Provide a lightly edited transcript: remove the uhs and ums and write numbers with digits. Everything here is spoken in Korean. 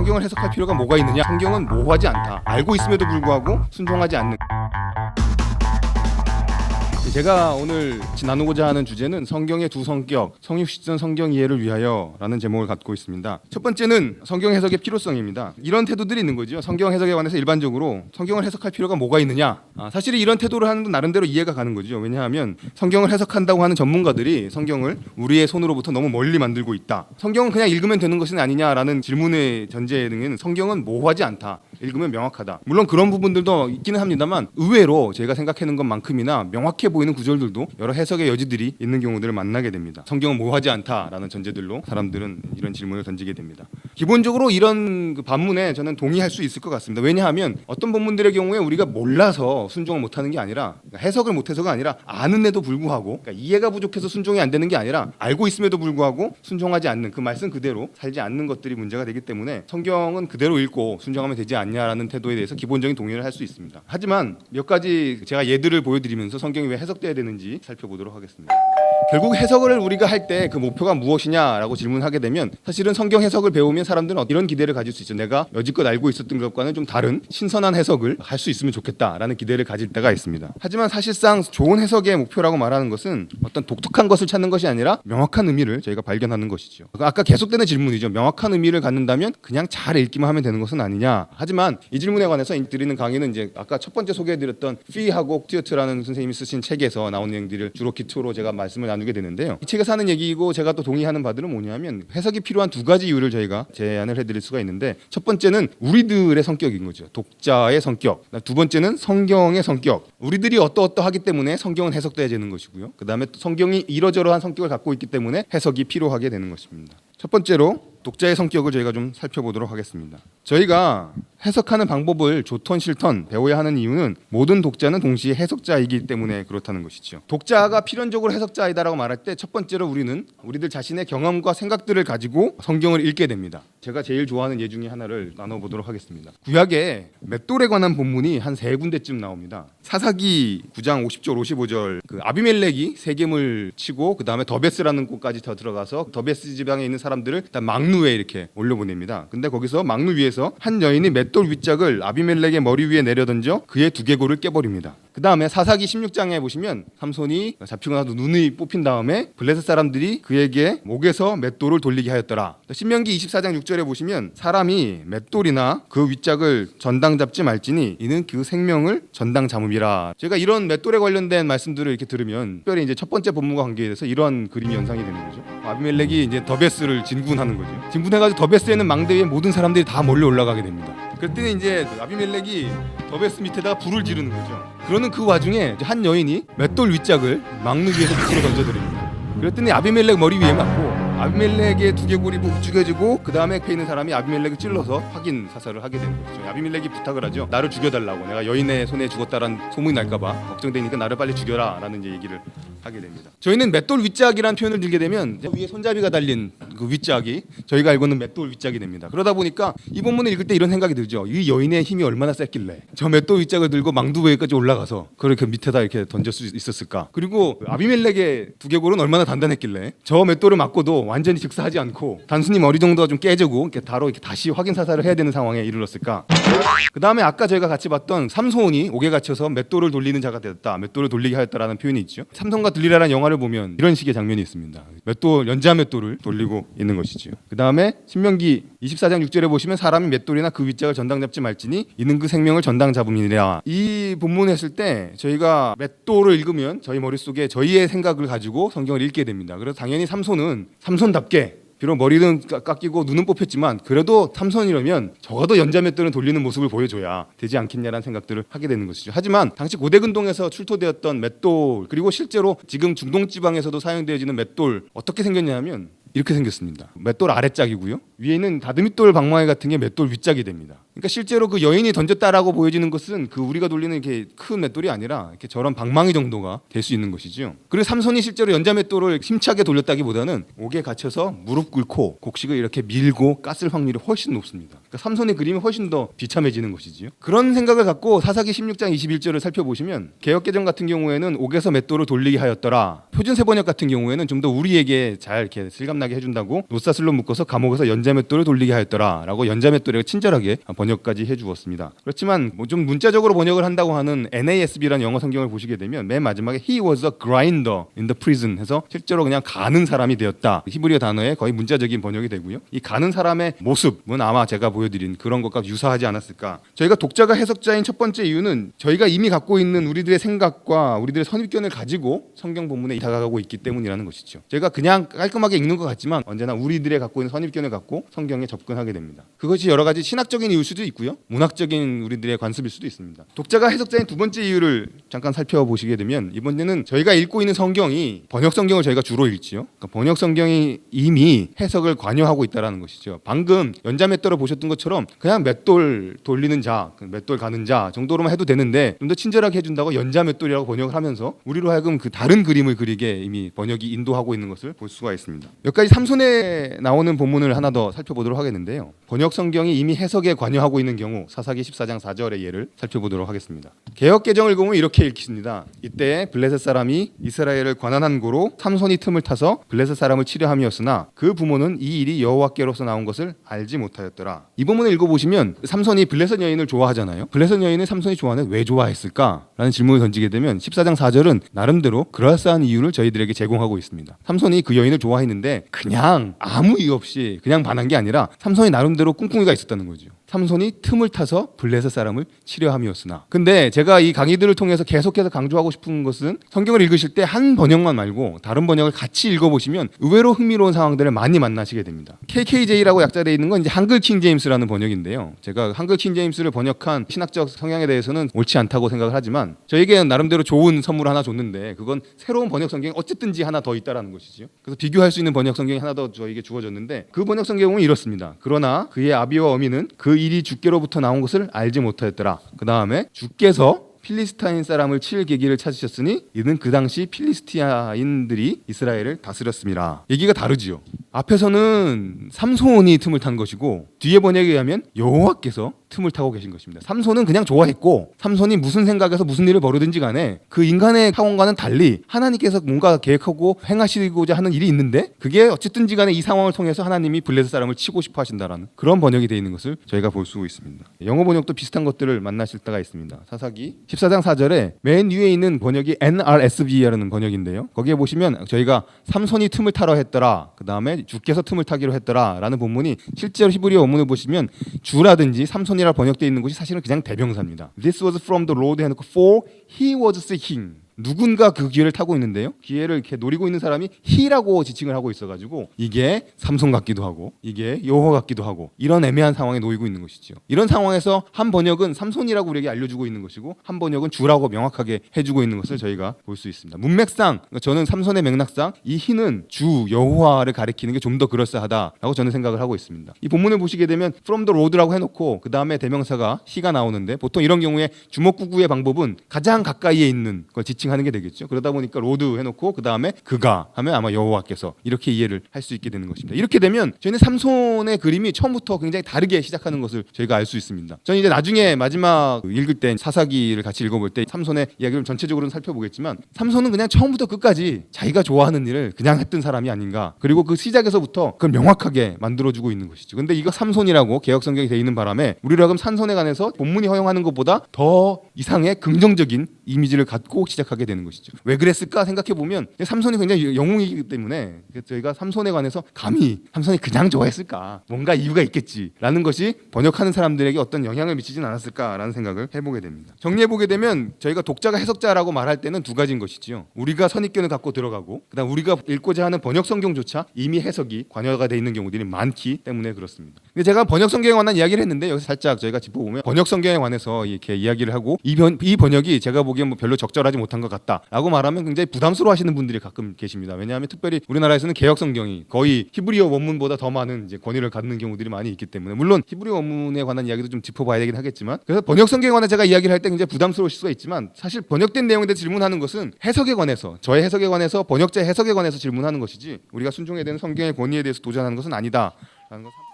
성경을 해석할 필요가 뭐가 있느냐? 성경은 모호하지 않다. 알고 있음에도 불구하고 순종하지 않는. 제가 오늘 나누고자 하는 주제는 성경의 두 성격, 성육시전 성경 이해를 위하여라는 제목을 갖고 있습니다. 첫 번째는 성경 해석의 필요성입니다. 이런 태도들이 있는 거죠. 성경 해석에 관해서 일반적으로 성경을 해석할 필요가 뭐가 있느냐? 사실 이런 태도를 하는 건 나름대로 이해가 가는 거죠. 왜냐하면 성경을 해석한다고 하는 전문가들이 성경을 우리의 손으로부터 너무 멀리 만들고 있다. 성경은 그냥 읽으면 되는 것은 아니냐라는 질문의 전제에는 성경은 모호하지 않다. 읽으면 명확하다. 물론 그런 부분들도 있기는 합니다만 의외로 제가 생각하는 것만큼이나 명확해 보이는 구절들도 여러 해석의 여지들이 있는 경우들을 만나게 됩니다. 성경은 모호하지 않다라는 전제들로 사람들은 이런 질문을 던지게 됩니다. 기본적으로 이런 반문에 저는 동의할 수 있을 것 같습니다. 왜냐하면 어떤 본문들의 경우에 우리가 몰라서 순종을 못하는 게 아니라, 그러니까 해석을 못해서가 아니라 아는데도 불구하고, 그러니까 이해가 부족해서 순종이 안 되는 게 아니라 알고 있음에도 불구하고 순종하지 않는, 그 말씀 그대로 살지 않는 것들이 문제가 되기 때문에 성경은 그대로 읽고 순종하면 되지 않냐라는 태도에 대해서 기본적인 동의를 할 수 있습니다. 하지만 몇 가지 제가 예들을 보여드리면서 성경이 왜 해석돼야 되는지 살펴보도록 하겠습니다. 결국 해석을 우리가 할 때 그 목표가 무엇이냐라고 질문하게 되면 사실은 성경 해석을 배우면 사람들은 이런 기대를 가질 수 있죠. 내가 여지껏 알고 있었던 것과는 좀 다른 신선한 해석을 할 수 있으면 좋겠다라는 기대를 가질 때가 있습니다. 하지만 사실상 좋은 해석의 목표라고 말하는 것은 어떤 독특한 것을 찾는 것이 아니라 명확한 의미를 저희가 발견하는 것이죠. 아까 계속되는 질문이죠. 명확한 의미를 갖는다면 그냥 잘 읽기만 하면 되는 것은 아니냐. 하지만 이 질문에 관해서 드리는 강의는 이제 아까 첫 번째 소개해드렸던 피하고 티어트라는 선생님이 쓰신 책에서 나온 내용들을 주로 기초로 제가 말씀을 나누게 되는데요. 이 책에서 하는 얘기이고 제가 또 동의하는 바들은 뭐냐면 해석이 필요한 두 가지 이유를 저희가 제안을 해드릴 수가 있는데, 첫 번째는 우리들의 성격인 거죠. 독자의 성격. 두 번째는 성경의 성격. 우리들이 어떠하기 때문에 성경은 해석돼야 되는 것이고요. 그 다음에 성경이 이러저러한 성격을 갖고 있기 때문에 해석이 필요하게 되는 것입니다. 첫 번째로 독자의 성격을 저희가 좀 살펴보도록 하겠습니다. 저희가 해석하는 방법을 좋던 싫던 배워야 하는 이유는 모든 독자는 동시에 해석자이기 때문에 그렇다는 것이죠. 독자가 필연적으로 해석자이다라고 말할 때 첫 번째로 우리들 자신의 경험과 생각들을 가지고 성경을 읽게 됩니다. 제가 제일 좋아하는 예 중에 하나를 나눠보도록 하겠습니다. 구약에 맷돌에 관한 본문이 한 3군데쯤 나옵니다. 사사기 9장 50절 55절 그 아비멜렉이 세겜을 치고 그 다음에 더베스라는 곳까지 더 들어가서 더베스 지방에 있는 사람들을 일단 망루에 이렇게 올려보냅니다. 근데 거기서 망루 위에서 한 여인이 맷돌 윗짝을 아비멜렉의 머리 위에 내려던져 그의 두개골을 깨버립니다. 그 다음에 사사기 16장에 보시면 삼손이 잡히고 나서 눈이 뽑힌 다음에 블레셋 사람들이 그에게 목에서 맷돌을 돌리게 하였더라. 신명기 24장 6절에 보시면 사람이 맷돌이나 그 윗짝을 전당 잡지 말지니 이는 그 생명을 전당 잡음이라. 제가 이런 맷돌에 관련된 말씀들을 이렇게 들으면 특별히 이제 첫 번째 본문과 관계돼서 이런 그림이 연상이 되는 거죠. 아비멜렉이 이제 더베스를 진군하는 거죠. 진군해가지고 더베스에 있는 망대 위에 모든 사람들이 다 몰려 올라가게 됩니다. 그랬더니 이제 아비멜렉이 더베스 밑에다가 불을 지르는 거죠. 그러는 그 와중에 한 여인이 맷돌 윗짝을 망루 위에서 밑으로 던져드립니다. 그랬더니 아비멜렉 머리 위에 맞고 아비멜렉의 두개골이 죽여지고 그 다음에 옆에 있는 사람이 아비멜렉을 찔러서 확인 사살을 하게 되는 거죠. 아비멜렉이 부탁을 하죠. 나를 죽여달라고. 내가 여인의 손에 죽었다라는 소문이 날까봐 걱정되니까 나를 빨리 죽여라 라는 이제 얘기를 하게 됩니다. 저희는 맷돌 윗짝이라는 표현을 들게 되면 위에 손잡이가 달린 그 윗짝이 저희가 알고는 맷돌 윗짝이 됩니다. 그러다 보니까 이 본문을 읽을 때 이런 생각이 들죠. 이 여인의 힘이 얼마나 셌길래 저 맷돌 윗짝을 들고 망두부에까지 올라가서 그렇게 밑에다 이렇게 던질 수 있었을까. 그리고 아비멜렉의 두개골은 얼마나 단단했길래 저 맷돌을 맞고도 완전히 즉사하지 않고 단순히 머리 정도가 좀 깨지고 이렇게 다시 확인 사살을 해야 되는 상황에 이르렀을까. 그 다음에 아까 저희가 같이 봤던 삼손이 옥에 갇혀서 맷돌을 돌리는 자가 되었다, 맷돌을 돌리게 하였다라는 표현이 있죠. 삼손과 들리라라는 영화를 보면 이런 식의 장면이 있습니다. 연자 맷돌을 돌리고 있는 것이죠. 그 다음에 신명기 24장 6절에 보시면 사람이 맷돌이나 그 윗짝을 전당 잡지 말지니 이는 그 생명을 전당 잡음이니라. 이 본문 했을 때 저희가 맷돌을 읽으면 저희 머릿속에 저희의 생각을 가지고 성경을 읽게 됩니다. 그래서 당연히 삼손은 삼손답게 비록 머리는 깎이고 눈은 뽑혔지만 그래도 삼손이라면 적어도 연자 맷돌은 돌리는 모습을 보여줘야 되지 않겠냐라는 생각들을 하게 되는 것이죠. 하지만 당시 고대 근동에서 출토되었던 맷돌, 그리고 실제로 지금 중동 지방에서도 사용되어지는 맷돌 어떻게 생겼냐면 이렇게 생겼습니다. 맷돌 아래짝이고요. 위에 있는 다듬이돌 방망이 같은 게 맷돌 윗짝이 됩니다. 그러니까 실제로 그 여인이 던졌다라고 보여지는 것은 그 우리가 돌리는 이렇게 큰 맷돌이 아니라 이렇게 저런 방망이 정도가 될 수 있는 것이죠. 그리고 삼손이 실제로 연자 맷돌을 힘차게 돌렸다기보다는 옥에 갇혀서 무릎 꿇고 곡식을 이렇게 밀고 깠을 확률이 훨씬 높습니다. 그러니까 삼손의 그림이 훨씬 더 비참해지는 것이지요. 그런 생각을 갖고 사사기 16장 21절을 살펴보시면 개역개정 같은 경우에는 옥에서 맷돌을 돌리게 하였더라. 표준 세번역 같은 경우에는 좀 더 우리에게 잘 이렇게 실감나게 해준다고 노사슬로 묶어서 감옥에서 연자 연자맷돌을 돌리게 하였더라라고 연자맷돌에 친절하게 번역까지 해주었습니다. 그렇지만 뭐 좀 문자적으로 번역을 한다고 하는 NASB라는 영어 성경을 보시게 되면 맨 마지막에 He was a grinder in the prison 해서 실제로 그냥 가는 사람이 되었다. 히브리어 단어의 거의 문자적인 번역이 되고요. 이 가는 사람의 모습은 아마 제가 보여드린 그런 것과 유사하지 않았을까. 저희가 독자가 해석자인 첫 번째 이유는 저희가 이미 갖고 있는 우리들의 생각과 우리들의 선입견을 가지고 성경 본문에 다가가고 있기 때문이라는 것이죠. 제가 그냥 깔끔하게 읽는 것 같지만 언제나 우리들의 갖고 있는 선입견을 갖고 성경에 접근하게 됩니다. 그것이 여러 가지 신학적인 이유일 수도 있고요. 문학적인 우리들의 관습일 수도 있습니다. 독자가 해석자인 두 번째 이유를 잠깐 살펴보시게 되면 이번에는 저희가 읽고 있는 성경이 번역 성경을 저희가 주로 읽지요. 그러니까 번역 성경이 이미 해석을 관여하고 있다는 것이죠. 방금 연자맷돌을 보셨던 것처럼 그냥 맷돌 돌리는 자, 맷돌 가는 자 정도로만 해도 되는데 좀 더 친절하게 해준다고 연자맷돌이라고 번역을 하면서 우리로 하여금 그 다른 그림을 그리게 이미 번역이 인도하고 있는 것을 볼 수가 있습니다. 몇 가지 삼손에 나오는 본문을 하나 더 살펴보도록 하겠는데요. 번역 성경이 이미 해석에 관여하고 있는 경우 사사기 14장 4절의 예를 살펴보도록 하겠습니다. 개역 개정을 보면 이렇게 읽습니다. 이때 블레셋 사람이 이스라엘을 관한한 고로 삼손이 틈을 타서 블레셋 사람을 치려 함이었으나 그 부모는 이 일이 여호와께로서 나온 것을 알지 못하였더라. 이 본문을 읽어보시면 삼손이 블레셋 여인을 좋아하잖아요. 블레셋 여인을 삼손이 좋아하는 왜 좋아했을까? 라는 질문을 던지게 되면 14장 4절은 나름대로 그럴싸한 이유를 저희들에게 제공하고 있습니다. 삼손이 그 여인을 좋아했는데 그냥 아무 이유 없이 그냥 반한 게 아니라 삼손이 나름대로 꿍꿍이가 있었다는 거죠. 삼손이 틈을 타서 블레셋 사람을 치려 함이었으나. 근데 제가 이 강의들을 통해서 계속해서 강조하고 싶은 것은 성경을 읽으실 때 한 번역만 말고 다른 번역을 같이 읽어보시면 의외로 흥미로운 상황들을 많이 만나시게 됩니다. KKJ라고 약자되어 있는 건 이제 한글 킹 제임스라는 번역인데요. 제가 한글 킹 제임스를 번역한 신학적 성향에 대해서는 옳지 않다고 생각을 하지만 저에게는 나름대로 좋은 선물 하나 줬는데 그건 새로운 번역 성경이 어쨌든지 하나 더 있다라는 것이죠. 그래서 비교할 수 있는 번역 성경이 하나 더 저에게 주어졌는데 그 번역 성경은 이렇습니다. 그러나 그의 아비와 어미는 그 일이 주께로부터 나온 것을 알지 못하였더라. 그 다음에 주께서 필리스타인 사람을 칠 계기를 찾으셨으니 이는 그 당시 필리스티아인들이 이스라엘을 다스렸습니다. 얘기가 다르지요. 앞에서는 삼손이 틈을 탄 것이고 뒤에 번역에 의하면 여호와께서 틈을 타고 계신 것입니다. 삼손은 그냥 좋아했고 삼손이 무슨 생각에서 무슨 일을 벌이든지 간에 그 인간의 타원과는 달리 하나님께서 뭔가 계획하고 행하시고자 하는 일이 있는데 그게 어쨌든지 간에 이 상황을 통해서 하나님이 블레셋 사람을 치고 싶어 하신다라는 그런 번역이 되어 있는 것을 저희가 볼 수 있습니다. 영어 번역도 비슷한 것들을 만나실 때가 있습니다. 사사기 14장 4절에 맨 위에 있는 번역이 NRSV라는 번역인데요. 거기에 보시면 저희가 삼손이 틈을 타러 했더라. 그 다음에 주께서 틈을 타기로 했더라 라는 본문이 실제로 히브리어 원문을 보시면 주라든지 삼손이라 번역되어 있는 것이 사실은 그냥 대명사입니다. This was from the Lord 해놓고 for he was seeking. 누군가 그 기회를 타고 있는데요. 기회를 이렇게 노리고 있는 사람이 히라고 지칭을 하고 있어가지고 이게 삼손 같기도 하고 이게 여호와 같기도 하고 이런 애매한 상황에 놓이고 있는 것이죠. 이런 상황에서 한 번역은 삼손이라고 우리에게 알려주고 있는 것이고 한 번역은 주라고 명확하게 해주고 있는 것을 저희가 볼 수 있습니다. 문맥상 저는 삼손의 맥락상 이 히는 주 여호와를 가리키는 게 좀 더 그럴싸하다라고 저는 생각을 하고 있습니다. 이 본문을 보시게 되면 from the Lord라고 해놓고 그 다음에 대명사가 히가 나오는데 보통 이런 경우에 주먹구구의 방법은 가장 가까이에 있는 걸 지칭 하는 게 되겠죠. 그러다 보니까 로드 해놓고 그 다음에 그가 하면 아마 여호와께서 이렇게 이해를 할 수 있게 되는 것입니다. 이렇게 되면 저희는 삼손의 그림이 처음부터 굉장히 다르게 시작하는 것을 저희가 알 수 있습니다. 저는 이제 나중에 마지막 읽을 때 사사기를 같이 읽어볼 때 삼손의 이야기를 전체적으로는 살펴보겠지만 삼손은 그냥 처음부터 끝까지 자기가 좋아하는 일을 그냥 했던 사람이 아닌가. 그리고 그 시작에서부터 그걸 명확하게 만들어주고 있는 것이죠. 근데 이거 삼손이라고 개역 성경이 되어 있는 바람에 우리로 하여금 삼손에 관해서 본문이 허용하는 것보다 더 이상의 긍정적인 이미지를 갖고 시작하게 되는 것이죠. 왜 그랬을까 생각해 보면 삼손이 굉장히 영웅이기 때문에 저희가 삼손에 관해서 감히 삼손이 그냥 좋아했을까 뭔가 이유가 있겠지라는 것이 번역하는 사람들에게 어떤 영향을 미치진 않았을까라는 생각을 해보게 됩니다. 정리해 보게 되면 저희가 독자가 해석자라고 말할 때는 두 가지인 것이지요. 우리가 선입견을 갖고 들어가고 그다음 우리가 읽고자 하는 번역 성경조차 이미 해석이 관여가 돼 있는 경우들이 많기 때문에 그렇습니다. 근데 제가 번역 성경에 관한 이야기를 했는데 여기서 살짝 저희가 짚어보면 번역 성경에 관해서 이렇게 이야기를 하고 이 번역이 제가 보기엔 뭐 별로 적절하지 못한 것 같다라고 말하면 굉장히 부담스러워하시는 분들이 가끔 계십니다. 왜냐하면 특별히 우리나라에서는 개역 성경이 거의 히브리어 원문보다 더 많은 이제 권위를 갖는 경우들이 많이 있기 때문에 물론 히브리어 원문에 관한 이야기도 좀 짚어봐야 되긴 하겠지만 그래서 번역 성경에 관해 제가 이야기를 할 때 굉장히 부담스러우실 수가 있지만 사실 번역된 내용에 대해 질문하는 것은 해석에 관해서 저의 해석에 관해서 번역자의 해석에 관해서 질문하는 것이지 우리가 순종해야 되는 성경의 권위에 대해서 도전하는 것은 아니다라는 것.